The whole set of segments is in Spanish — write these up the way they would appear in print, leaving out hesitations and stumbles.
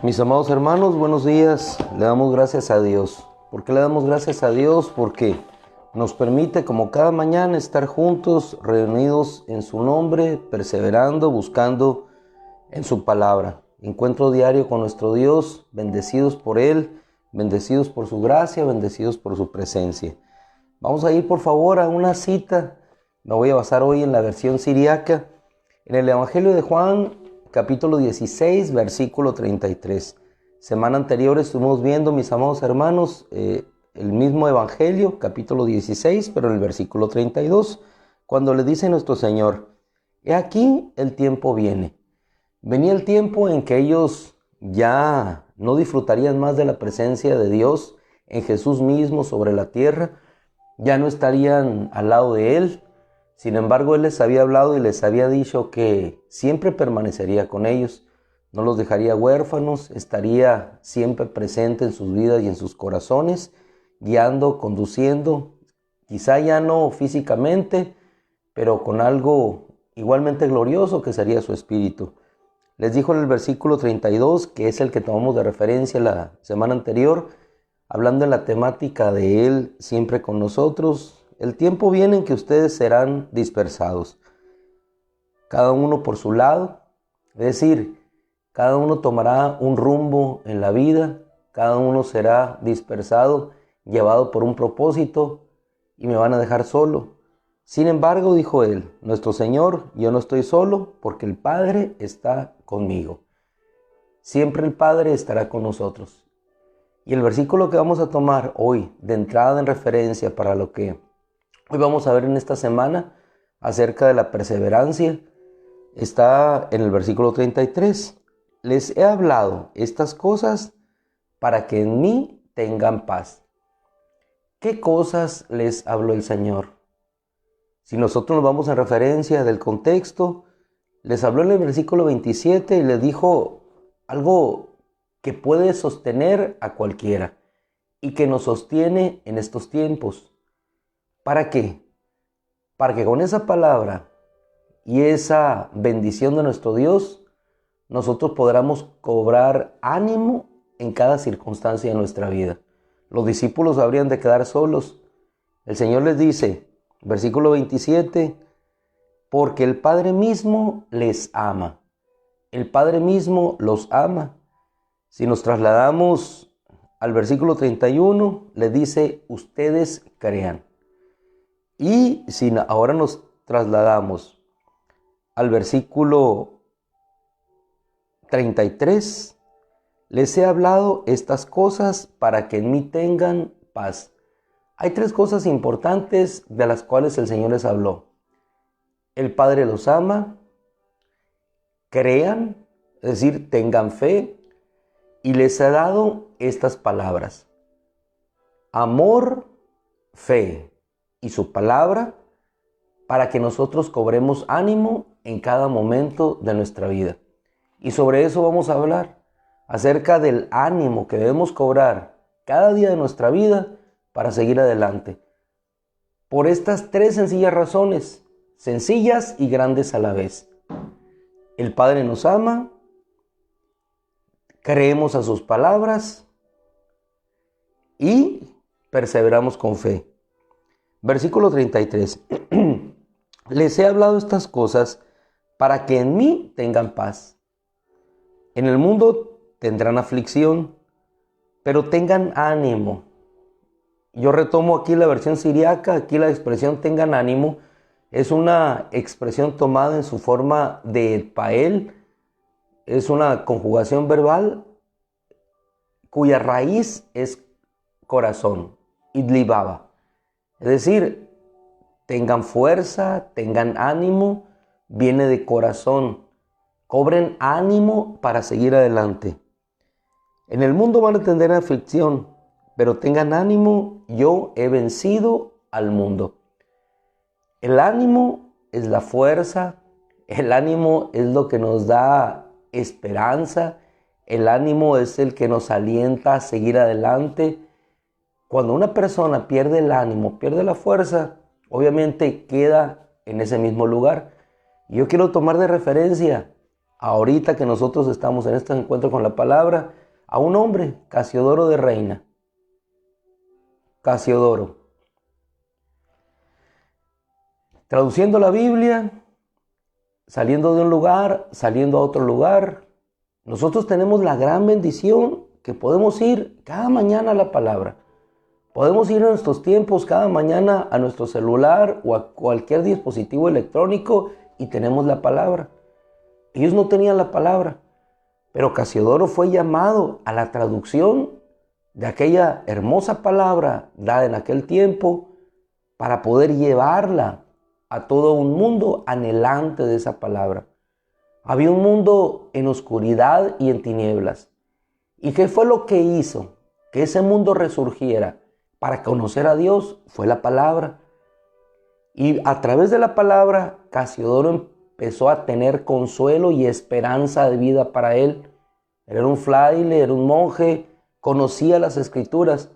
Mis amados hermanos, buenos días. Le damos gracias a Dios. ¿Por qué le damos gracias a Dios? Porque nos permite, como cada mañana, estar juntos, reunidos en su nombre, perseverando, buscando en su palabra. Encuentro diario con nuestro Dios, bendecidos por Él, bendecidos por su gracia, bendecidos por su presencia. Vamos a ir, por favor, a una cita. Me voy a basar hoy en la versión siriaca, en el Evangelio de Juan, capítulo 16, versículo 33. Semana anterior estuvimos viendo, mis amados hermanos, el mismo Evangelio, capítulo 16, pero en el versículo 32, cuando le dice nuestro Señor: he aquí el tiempo viene. Venía el tiempo en que ellos ya no disfrutarían más de la presencia de Dios en Jesús mismo sobre la tierra, ya no estarían al lado de Él. Sin embargo, Él les había hablado y les había dicho que siempre permanecería con ellos, no los dejaría huérfanos, estaría siempre presente en sus vidas y en sus corazones, guiando, conduciendo, quizá ya no físicamente, pero con algo igualmente glorioso que sería su espíritu. Les dijo en el versículo 32, que es el que tomamos de referencia la semana anterior, hablando en la temática de Él siempre con nosotros: el tiempo viene en que ustedes serán dispersados, cada uno por su lado, es decir, cada uno tomará un rumbo en la vida, cada uno será dispersado, llevado por un propósito, y me van a dejar solo. Sin embargo, dijo Él, nuestro Señor, yo no estoy solo porque el Padre está conmigo. Siempre el Padre estará con nosotros. Y el versículo que vamos a tomar hoy, de entrada en referencia para lo que hoy vamos a ver en esta semana acerca de la perseverancia, está en el versículo 33. Les he hablado estas cosas para que en mí tengan paz. ¿Qué cosas les habló el Señor? Si nosotros nos vamos en referencia del contexto, les habló en el versículo 27 y les dijo algo que puede sostener a cualquiera y que nos sostiene en estos tiempos. ¿Para qué? Para que con esa palabra y esa bendición de nuestro Dios, nosotros podamos cobrar ánimo en cada circunstancia de nuestra vida. Los discípulos habrían de quedar solos. El Señor les dice, versículo 27, porque el Padre mismo les ama. El Padre mismo los ama. Si nos trasladamos al versículo 31, le dice, ustedes crean. Y si ahora nos trasladamos al versículo 33, les he hablado estas cosas para que en mí tengan paz. Hay tres cosas importantes de las cuales el Señor les habló. El Padre los ama, crean, es decir, tengan fe, y les ha dado estas palabras: amor, fe y su palabra, para que nosotros cobremos ánimo en cada momento de nuestra vida. Y sobre eso vamos a hablar, acerca del ánimo que debemos cobrar cada día de nuestra vida para seguir adelante. Por estas tres sencillas razones, sencillas y grandes a la vez. El Padre nos ama, creemos a sus palabras y perseveramos con fe. Versículo 33. Les he hablado estas cosas para que en mí tengan paz. En el mundo tendrán aflicción, pero tengan ánimo. Yo retomo aquí la versión siriaca. Aquí la expresión tengan ánimo es una expresión tomada en su forma de pael. Es una conjugación verbal cuya raíz es corazón, idlibaba. Es decir, tengan fuerza, tengan ánimo, viene de corazón. Cobren ánimo para seguir adelante. En el mundo van a tener aflicción, pero tengan ánimo, yo he vencido al mundo. El ánimo es la fuerza, el ánimo es lo que nos da esperanza, el ánimo es el que nos alienta a seguir adelante. Cuando una persona pierde el ánimo, pierde la fuerza, obviamente queda en ese mismo lugar. Yo quiero tomar de referencia ahorita que nosotros estamos en este encuentro con la palabra, a un hombre, Casiodoro de Reina. Casiodoro. Traduciendo la Biblia, saliendo de un lugar, saliendo a otro lugar, nosotros tenemos la gran bendición que podemos ir cada mañana a la palabra. Podemos ir en nuestros tiempos cada mañana a nuestro celular o a cualquier dispositivo electrónico y tenemos la palabra. Ellos no tenían la palabra, pero Casiodoro fue llamado a la traducción de aquella hermosa palabra dada en aquel tiempo para poder llevarla a todo un mundo anhelante de esa palabra. Había un mundo en oscuridad y en tinieblas. ¿Y qué fue lo que hizo que ese mundo resurgiera para conocer a Dios? Fue la palabra. Y a través de la palabra, Casiodoro empezó a tener consuelo y esperanza de vida para él. Era un fraile, era un monje, conocía las escrituras,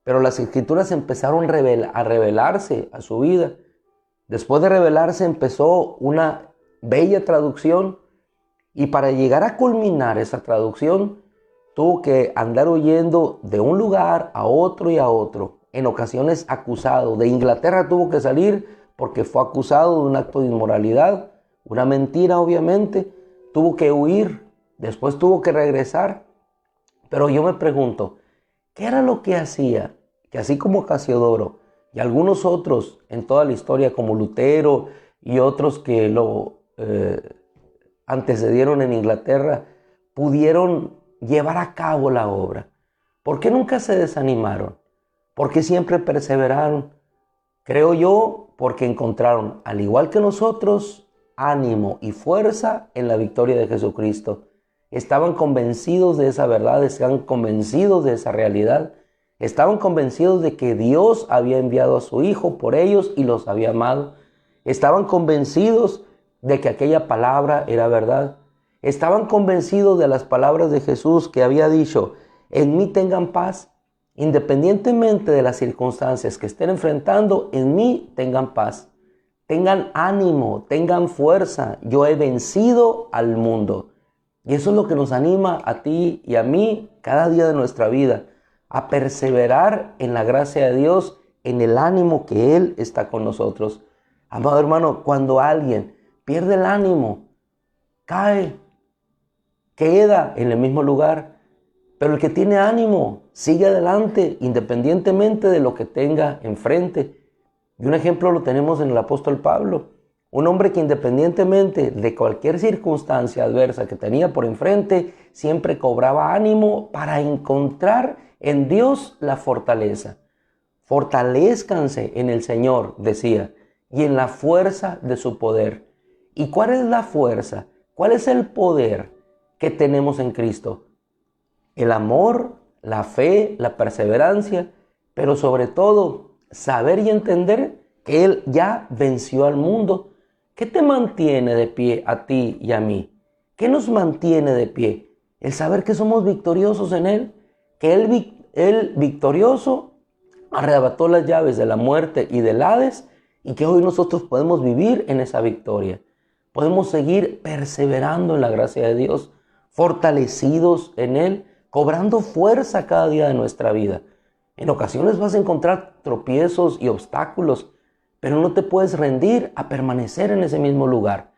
pero las escrituras empezaron a revelarse a su vida. Después de revelarse empezó una bella traducción y para llegar a culminar esa traducción tuvo que andar huyendo de un lugar a otro y a otro, en ocasiones acusado. De Inglaterra tuvo que salir porque fue acusado de un acto de inmoralidad, una mentira obviamente, tuvo que huir, después tuvo que regresar. Pero yo me pregunto, ¿qué era lo que hacía? Que así como Casiodoro y algunos otros en toda la historia como Lutero y otros que lo antecedieron en Inglaterra, pudieron llevar a cabo la obra. ¿Por qué nunca se desanimaron? ¿Por qué siempre perseveraron? Creo yo porque encontraron, al igual que nosotros, ánimo y fuerza en la victoria de Jesucristo. Estaban convencidos de esa verdad, estaban convencidos de esa realidad, estaban convencidos de que Dios había enviado a su Hijo por ellos y los había amado. Estaban convencidos de que aquella palabra era verdad. Estaban convencidos de las palabras de Jesús que había dicho, en mí tengan paz, independientemente de las circunstancias que estén enfrentando, en mí tengan paz. Tengan ánimo, tengan fuerza, yo he vencido al mundo. Y eso es lo que nos anima a ti y a mí cada día de nuestra vida, a perseverar en la gracia de Dios, en el ánimo que Él está con nosotros. Amado hermano, cuando alguien pierde el ánimo, cae, queda en el mismo lugar, pero el que tiene ánimo sigue adelante independientemente de lo que tenga enfrente. Y un ejemplo lo tenemos en el apóstol Pablo, un hombre que independientemente de cualquier circunstancia adversa que tenía por enfrente, siempre cobraba ánimo para encontrar en Dios la fortaleza. Fortalézcanse en el Señor, decía, y en la fuerza de su poder. ¿Y cuál es la fuerza? ¿Cuál es el poder que tenemos en Cristo? El amor, la fe, la perseverancia, pero sobre todo saber y entender que Él ya venció al mundo. ¿Qué te mantiene de pie a ti y a mí? ¿Qué nos mantiene de pie? El saber que somos victoriosos en Él, que Él victorioso arrebató las llaves de la muerte y del Hades y que hoy nosotros podemos vivir en esa victoria. Podemos seguir perseverando en la gracia de Dios, fortalecidos en Él, cobrando fuerza cada día de nuestra vida. En ocasiones vas a encontrar tropiezos y obstáculos, pero no te puedes rendir a permanecer en ese mismo lugar.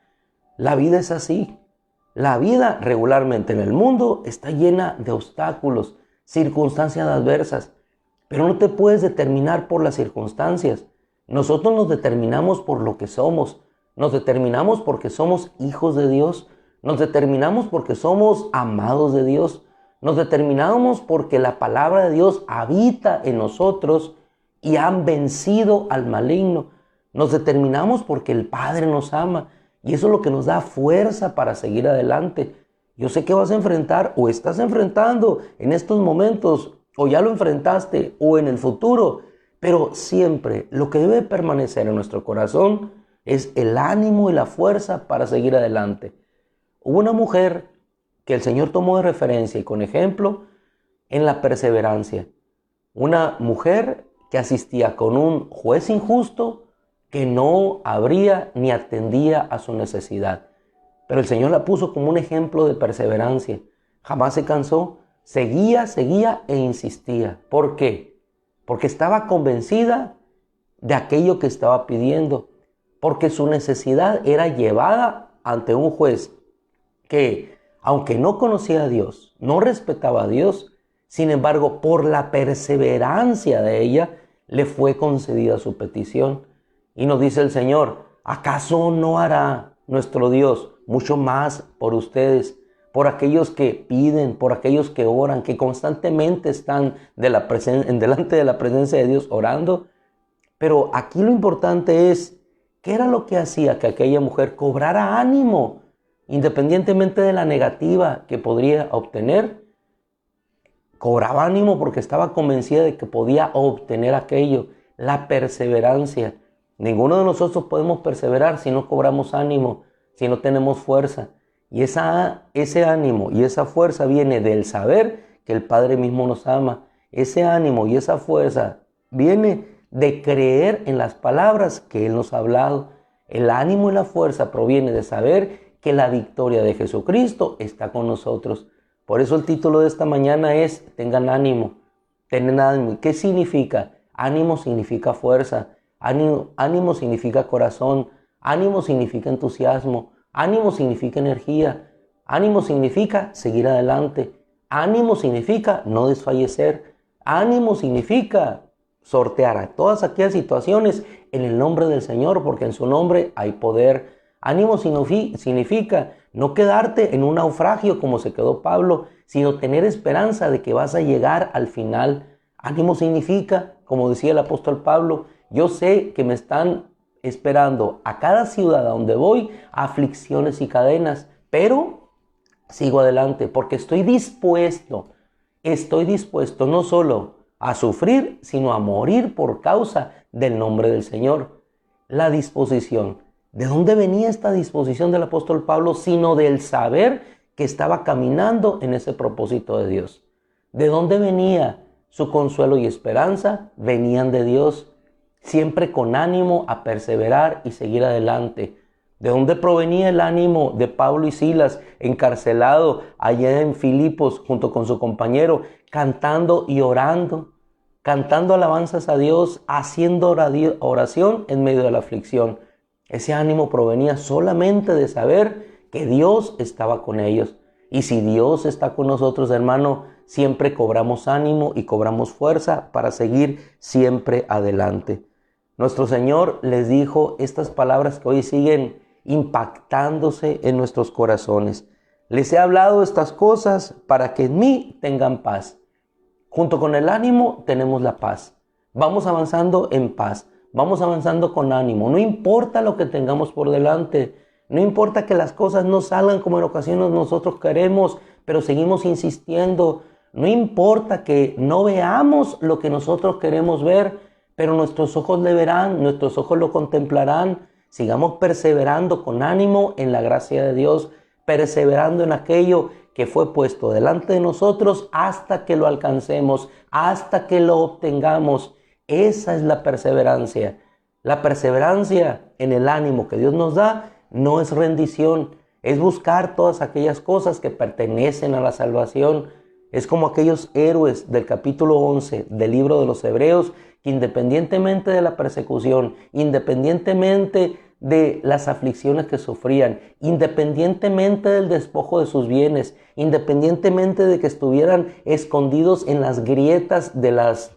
La vida es así. La vida regularmente en el mundo está llena de obstáculos, circunstancias adversas, pero no te puedes determinar por las circunstancias. Nosotros nos determinamos por lo que somos. Nos determinamos porque somos hijos de Dios. Nos determinamos porque somos amados de Dios. Nos determinamos porque la palabra de Dios habita en nosotros y han vencido al maligno. Nos determinamos porque el Padre nos ama y eso es lo que nos da fuerza para seguir adelante. Yo sé que vas a enfrentar o estás enfrentando en estos momentos o ya lo enfrentaste o en el futuro, pero siempre lo que debe permanecer en nuestro corazón es el ánimo y la fuerza para seguir adelante. Hubo una mujer que el Señor tomó de referencia y con ejemplo en la perseverancia. Una mujer que asistía con un juez injusto que no abría ni atendía a su necesidad. pero el Señor la puso como un ejemplo de perseverancia. Jamás se cansó, seguía e insistía. ¿Por qué? Porque estaba convencida de aquello que estaba pidiendo, porque su necesidad era llevada ante un juez que, aunque no conocía a Dios, no respetaba a Dios, sin embargo, por la perseverancia de ella, le fue concedida su petición. Y nos dice el Señor, ¿acaso no hará nuestro Dios mucho más por ustedes, por aquellos que piden, por aquellos que oran, que constantemente están delante de la presencia de Dios orando? Pero aquí lo importante es, ¿qué era lo que hacía que aquella mujer cobrara ánimo, independientemente de la negativa que podría obtener? Cobraba ánimo porque estaba convencida de que podía obtener aquello, la perseverancia. Ninguno de nosotros podemos perseverar si no cobramos ánimo, si no tenemos fuerza. Y ese ánimo y esa fuerza viene del saber que el Padre mismo nos ama. Ese ánimo y esa fuerza viene de creer en las palabras que Él nos ha hablado. El ánimo y la fuerza proviene de saber que la victoria de Jesucristo está con nosotros. Por eso el título de esta mañana es tengan ánimo. Tengan ánimo. ¿Qué significa? Ánimo significa fuerza. Ánimo significa corazón. Ánimo significa entusiasmo. Ánimo significa energía. Ánimo significa seguir adelante. Ánimo significa no desfallecer. Ánimo significa sortear a todas aquellas situaciones en el nombre del Señor, porque en su nombre hay poder. Ánimo significa no quedarte en un naufragio como se quedó Pablo, sino tener esperanza de que vas a llegar al final. Ánimo significa, como decía el apóstol Pablo, yo sé que me están esperando a cada ciudad a donde voy aflicciones y cadenas, pero sigo adelante porque estoy dispuesto no solo a sufrir, sino a morir por causa del nombre del Señor. La disposición. ¿De dónde venía esta disposición del apóstol Pablo? Sino del saber que estaba caminando en ese propósito de Dios. ¿De dónde venía su consuelo y esperanza? Venían de Dios, siempre con ánimo a perseverar y seguir adelante. ¿De dónde provenía el ánimo de Pablo y Silas, encarcelado allá en Filipos junto con su compañero, cantando y orando, cantando alabanzas a Dios, haciendo oración en medio de la aflicción? Ese ánimo provenía solamente de saber que Dios estaba con ellos. Y si Dios está con nosotros, hermano, siempre cobramos ánimo y cobramos fuerza para seguir siempre adelante. Nuestro Señor les dijo estas palabras que hoy siguen impactándose en nuestros corazones. Les he hablado estas cosas para que en mí tengan paz. Junto con el ánimo tenemos la paz. Vamos avanzando en paz. Vamos avanzando con ánimo. No importa lo que tengamos por delante. No importa que las cosas no salgan como en ocasiones nosotros queremos, pero seguimos insistiendo. No importa que no veamos lo que nosotros queremos ver, pero nuestros ojos le verán, nuestros ojos lo contemplarán. Sigamos perseverando con ánimo en la gracia de Dios, perseverando en aquello que fue puesto delante de nosotros hasta que lo alcancemos, hasta que lo obtengamos. Esa es la perseverancia. La perseverancia en el ánimo que Dios nos da no es rendición, es buscar todas aquellas cosas que pertenecen a la salvación. Es como aquellos héroes del capítulo 11 del libro de los Hebreos que independientemente de la persecución, independientemente de las aflicciones que sufrían, independientemente del despojo de sus bienes, independientemente de que estuvieran escondidos en las grietas de las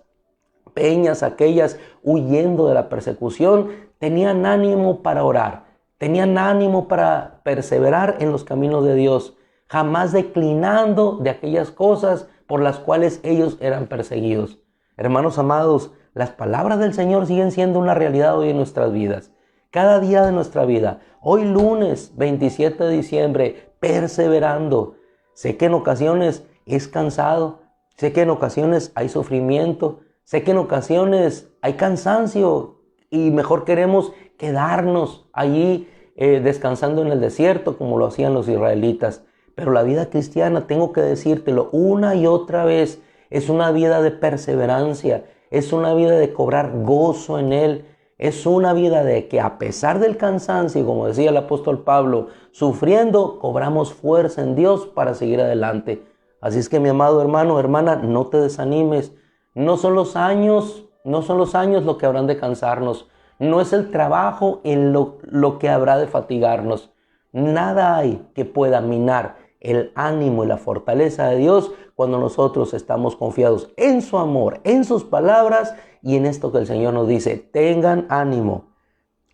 peñas aquellas, huyendo de la persecución, tenían ánimo para orar, tenían ánimo para perseverar en los caminos de Dios, jamás declinando de aquellas cosas por las cuales ellos eran perseguidos. Hermanos amados, las palabras del Señor siguen siendo una realidad hoy en nuestras vidas. Cada día de nuestra vida, hoy lunes 27 de diciembre, perseverando. Sé que en ocasiones es cansado, sé que en ocasiones hay sufrimiento, sé que en ocasiones hay cansancio y mejor queremos quedarnos allí descansando en el desierto como lo hacían los israelitas. Pero la vida cristiana, tengo que decírtelo una y otra vez, es una vida de perseverancia, es una vida de cobrar gozo en Él. Es una vida de que a pesar del cansancio, como decía el apóstol Pablo, sufriendo, cobramos fuerza en Dios para seguir adelante. Así es que, mi amado hermano, hermana, no te desanimes. No son los años lo que habrán de cansarnos. No es el trabajo en lo que habrá de fatigarnos. Nada hay que pueda minar el ánimo y la fortaleza de Dios cuando nosotros estamos confiados en su amor, en sus palabras y en esto que el Señor nos dice: tengan ánimo.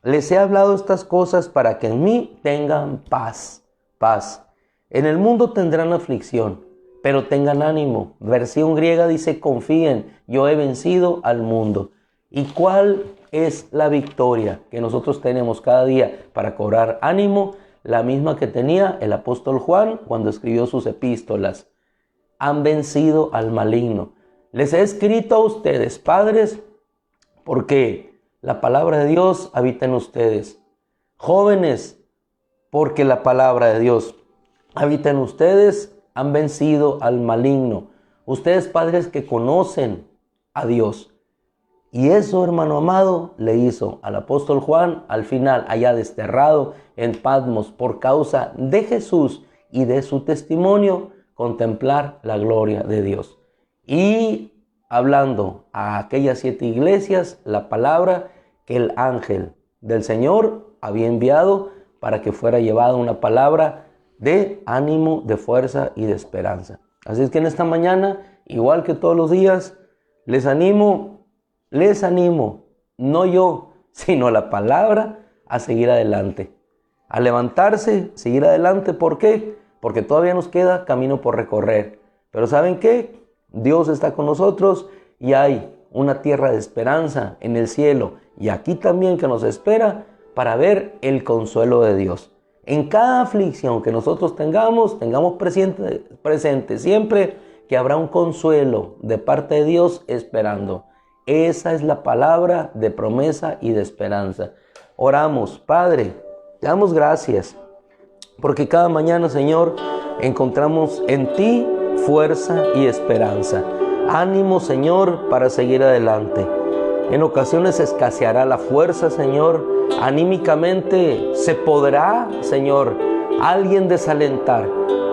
Les he hablado estas cosas para que en mí tengan paz. Paz. En el mundo tendrán aflicción, pero tengan ánimo. Versión griega dice: confíen, yo he vencido al mundo. ¿Y cuál es la victoria que nosotros tenemos cada día para cobrar ánimo? La misma que tenía el apóstol Juan cuando escribió sus epístolas. Han vencido al maligno. Les he escrito a ustedes, padres, porque la palabra de Dios habita en ustedes. Jóvenes, porque la palabra de Dios habita en ustedes. Han vencido al maligno. Ustedes, padres que conocen a Dios. Y eso, hermano amado, le hizo al apóstol Juan al final, allá desterrado en Patmos, por causa de Jesús y de su testimonio, contemplar la gloria de Dios. Y hablando a aquellas 7 iglesias, la palabra que el ángel del Señor había enviado para que fuera llevada una palabra de ánimo, de fuerza y de esperanza. Así es que en esta mañana, igual que todos los días, les animo, no yo, sino la palabra, a seguir adelante, a levantarse, seguir adelante. ¿Por qué? Porque todavía nos queda camino por recorrer. Pero ¿saben qué? Dios está con nosotros y hay una tierra de esperanza en el cielo y aquí también que nos espera para ver el consuelo de Dios. En cada aflicción que nosotros tengamos presente siempre que habrá un consuelo de parte de Dios esperando. Esa es la palabra de promesa y de esperanza. Oramos: Padre, te damos gracias porque cada mañana, Señor, encontramos en ti fuerza y esperanza. Ánimo, Señor, para seguir adelante. En ocasiones escaseará la fuerza, Señor. Anímicamente se podrá, Señor, alguien desalentar.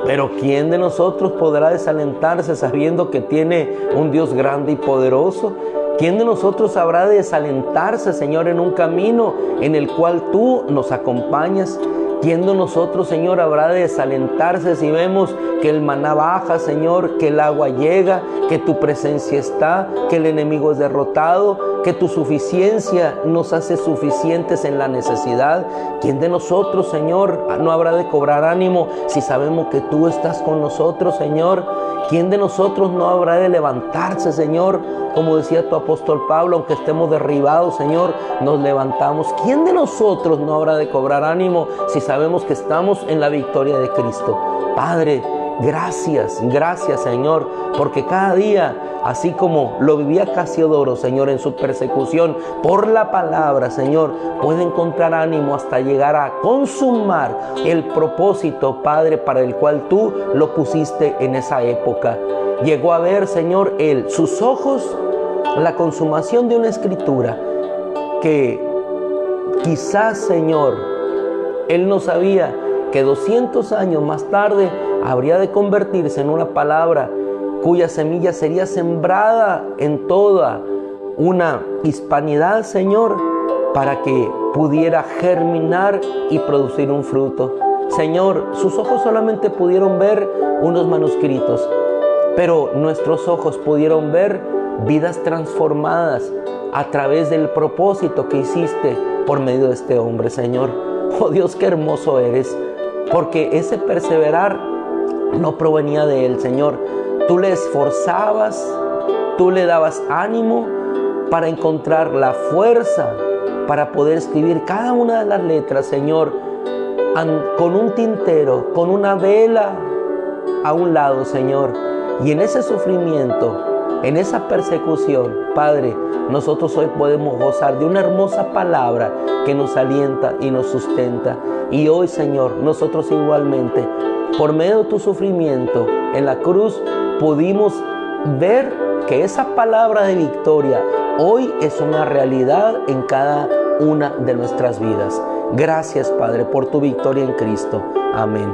Pero ¿quién de nosotros podrá desalentarse sabiendo que tiene un Dios grande y poderoso? ¿Quién de nosotros habrá de desalentarse, Señor, en un camino en el cual tú nos acompañas? ¿Quién de nosotros, Señor, habrá de desalentarse si vemos que el maná baja, Señor, que el agua llega, que tu presencia está, que el enemigo es derrotado, que tu suficiencia nos hace suficientes en la necesidad? ¿Quién de nosotros, Señor, no habrá de cobrar ánimo si sabemos que tú estás con nosotros, Señor? ¿Quién de nosotros no habrá de levantarse, Señor? Como decía tu apóstol Pablo, aunque estemos derribados, Señor, nos levantamos. ¿Quién de nosotros no habrá de cobrar ánimo si sabemos que estamos en la victoria de Cristo? Padre, gracias, Señor, porque cada día, así como lo vivía Casiodoro, Señor, en su persecución por la palabra, Señor, puede encontrar ánimo hasta llegar a consumar el propósito, Padre, para el cual tú lo pusiste en esa época. Llegó a ver, Señor, sus ojos, la consumación de una escritura que quizás, Señor, él no sabía que 200 años más tarde habría de convertirse en una palabra cuya semilla sería sembrada en toda una hispanidad, Señor, para que pudiera germinar y producir un fruto. Señor, sus ojos solamente pudieron ver unos manuscritos, pero nuestros ojos pudieron ver vidas transformadas a través del propósito que hiciste por medio de este hombre, Señor. Oh Dios, qué hermoso eres, porque ese perseverar no provenía de él, Señor. Tú le esforzabas, tú le dabas ánimo para encontrar la fuerza para poder escribir cada una de las letras, Señor, con un tintero, con una vela a un lado, Señor. Y en ese sufrimiento, en esa persecución, Padre, nosotros hoy podemos gozar de una hermosa palabra que nos alienta y nos sustenta. Y hoy, Señor, nosotros igualmente, por medio de tu sufrimiento en la cruz, pudimos ver que esa palabra de victoria hoy es una realidad en cada una de nuestras vidas. Gracias, Padre, por tu victoria en Cristo. Amén.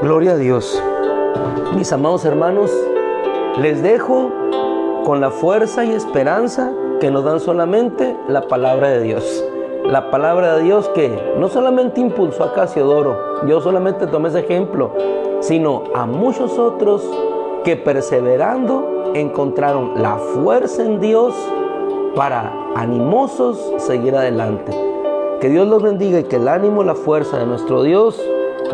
Gloria a Dios. Mis amados hermanos, les dejo con la fuerza y esperanza que nos dan solamente la palabra de Dios. La palabra de Dios que no solamente impulsó a Casiodoro, yo solamente tomé ese ejemplo, sino a muchos otros que perseverando encontraron la fuerza en Dios para animosos seguir adelante. Que Dios los bendiga y que el ánimo y la fuerza de nuestro Dios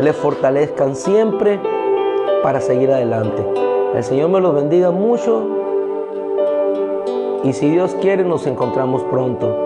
le fortalezcan siempre para seguir adelante. El Señor me los bendiga mucho y si Dios quiere nos encontramos pronto.